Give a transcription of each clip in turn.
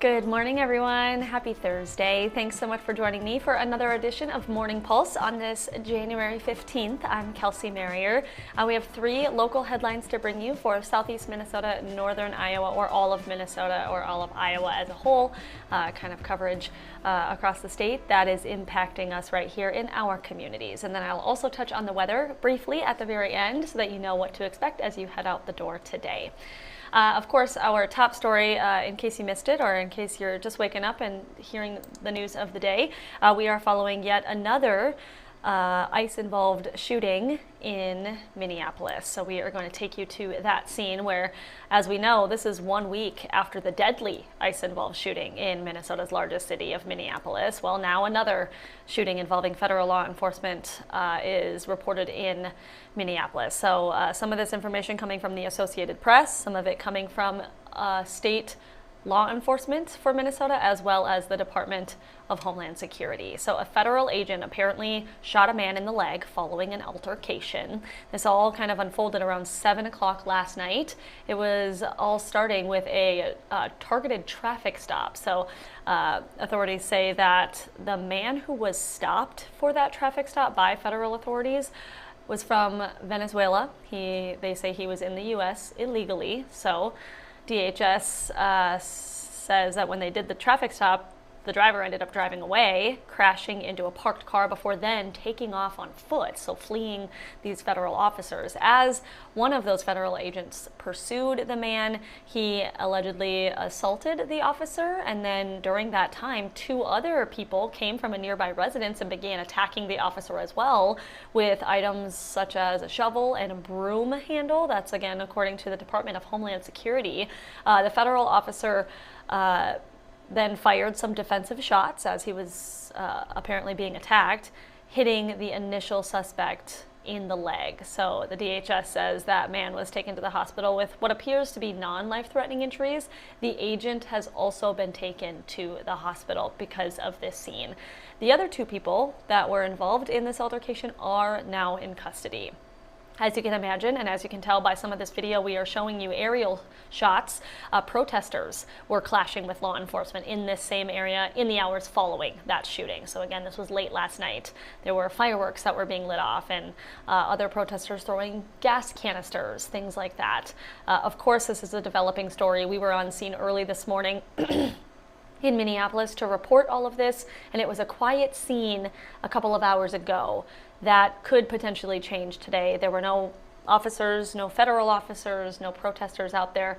Good morning, everyone. Happy Thursday. Thanks so much for joining me for another edition of Morning Pulse on this January 15th. I'm Kelsey Marier. We have three local headlines to bring you for Southeast Minnesota, Northern Iowa, or all of Minnesota, or all of Iowa as a whole, kind of coverage across the state that is impacting us right here in our communities. And then I'll also touch on the weather briefly at the very end so that you know what to expect as you head out the door today. Of course, our top story, in case you missed it or in case you're just waking up and hearing the news of the day, we are following yet another ICE-involved shooting in Minneapolis. So we are going to take you to that scene where, as we know, this is 1 week after the deadly ICE-involved shooting in Minnesota's largest city of Minneapolis. Well, now another shooting involving federal law enforcement is reported in Minneapolis. So some of this information coming from the Associated Press, some of it coming from state law enforcement for Minnesota, as well as the Department of Homeland Security. So a federal agent apparently shot a man in the leg following an altercation. This all kind of unfolded around 7 o'clock last night. It was all starting with a targeted traffic stop. So authorities say that the man who was stopped for that traffic stop by federal authorities was from Venezuela. They say he was in the U.S. illegally. So DHS says that when they did the traffic stop, the driver ended up driving away, crashing into a parked car before then taking off on foot, so fleeing these federal officers. As one of those federal agents pursued the man, he allegedly assaulted the officer, and then during that time, two other people came from a nearby residence and began attacking the officer as well with items such as a shovel and a broom handle. That's, again, according to the Department of Homeland Security. The federal officer then fired some defensive shots as he was apparently being attacked, hitting the initial suspect in the leg. So the DHS says that man was taken to the hospital with what appears to be non-life-threatening injuries. The agent has also been taken to the hospital because of this scene. The other two people that were involved in this altercation are now in custody. As you can imagine, and as you can tell by some of this video we are showing you aerial shots, protesters were clashing with law enforcement in this same area in the hours following that shooting. So again, this was late last night. There were fireworks that were being lit off and other protesters throwing gas canisters, things like that. Of course, this is a developing story. We were on scene early this morning in Minneapolis to report all of this, and it was a quiet scene a couple of hours ago that could potentially change today. There were no officers, no federal officers, no protesters out there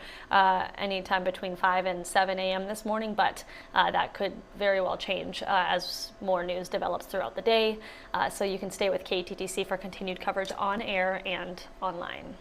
anytime between 5 and 7 a.m. this morning, but that could very well change as more news develops throughout the day. So you can stay with KTTC for continued coverage on air and online.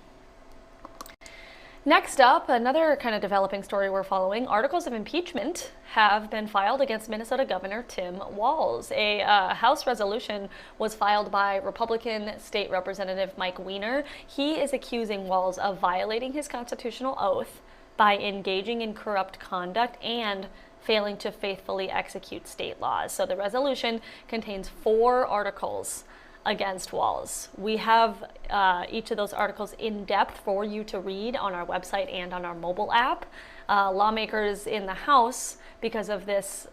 Next up, another kind of developing story we're following. Articles of impeachment have been filed against Minnesota Governor Tim Walz. A House resolution was filed by Republican State Representative Mike Weiner. He is accusing Walz of violating his constitutional oath by engaging in corrupt conduct and failing to faithfully execute state laws. So the resolution contains 4 articles against Walz. We have each of those articles in depth for you to read on our website and on our mobile app. Lawmakers in the House, because of this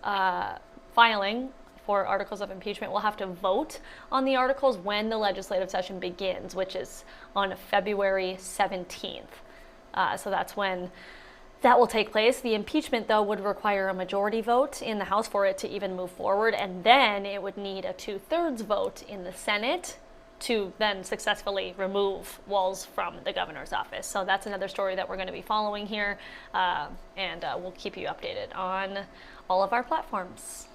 filing for articles of impeachment, will have to vote on the articles when the legislative session begins, which is on February 17th. So that's when that will take place. The impeachment, though, would require a majority vote in the House for it to even move forward, and then it would need a 2/3 vote in the Senate to then successfully remove Walz from the governor's office. So that's another story that we're going to be following here, and we'll keep you updated on all of our platforms.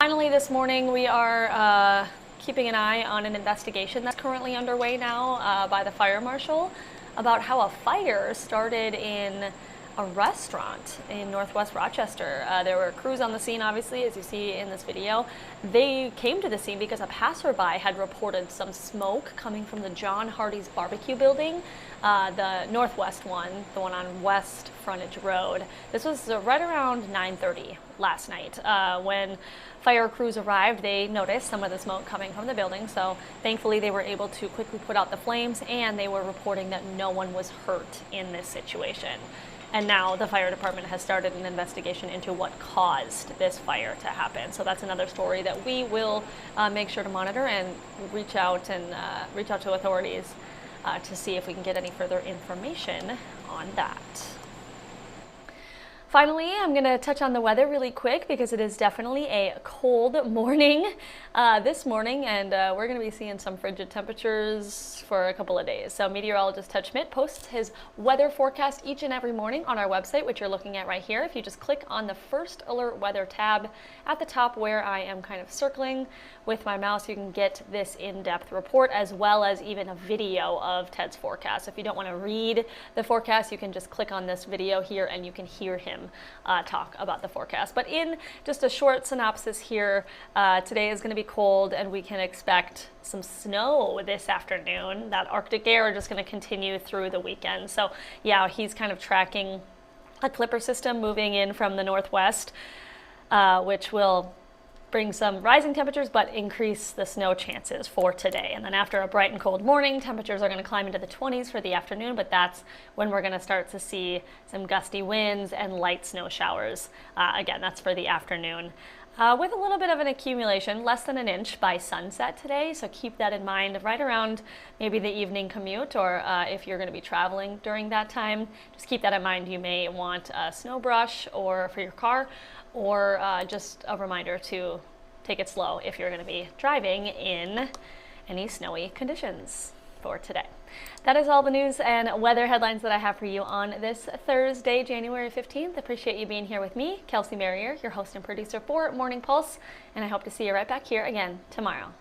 Finally, this morning, we are keeping an eye on an investigation that's currently underway now by the fire marshal about how a fire started in a restaurant in Northwest Rochester. There were crews on the scene, obviously, as you see in this video. They came to the scene because a passerby had reported some smoke coming from the John Hardy's barbecue building, the northwest one, the one on West Frontage Road. This was right around 9:30 last night. When fire crews arrived, they noticed some of the smoke coming from the building, so thankfully they were able to quickly put out the flames, and they were reporting that no one was hurt in this situation. And now the fire department has started an investigation into what caused this fire to happen. So that's another story that we will make sure to monitor and reach out to authorities to see if we can get any further information on that. Finally, I'm going to touch on the weather really quick because it is definitely a cold morning this morning, and we're going to be seeing some frigid temperatures for a couple of days. So meteorologist Ted Schmidt posts his weather forecast each and every morning on our website, which you're looking at right here. If you just click on the first alert weather tab at the top where I am kind of circling with my mouse, you can get this in-depth report as well as even a video of Ted's forecast. If you don't want to read the forecast, you can just click on this video here and you can hear him talk about the forecast. But in just a short synopsis here, today is going to be cold and we can expect some snow this afternoon. That Arctic air just going to continue through the weekend. So yeah, he's kind of tracking a clipper system moving in from the northwest, which will bring some rising temperatures but increase the snow chances for today. And then after a bright and cold morning, temperatures are going to climb into the 20s for the afternoon, but that's when we're going to start to see some gusty winds and light snow showers. Again, that's for the afternoon. With a little bit of an accumulation, less than an inch by sunset today, so keep that in mind right around maybe the evening commute, or if you're going to be traveling during that time, just keep that in mind. You may want a snow brush or for your car, or just a reminder to take it slow if you're going to be driving in any snowy conditions for today. That is all the news and weather headlines that I have for you on this Thursday, January 15th. Appreciate you being here with me, Kelsey Marier, your host and producer for Morning Pulse, and I hope to see you right back here again tomorrow.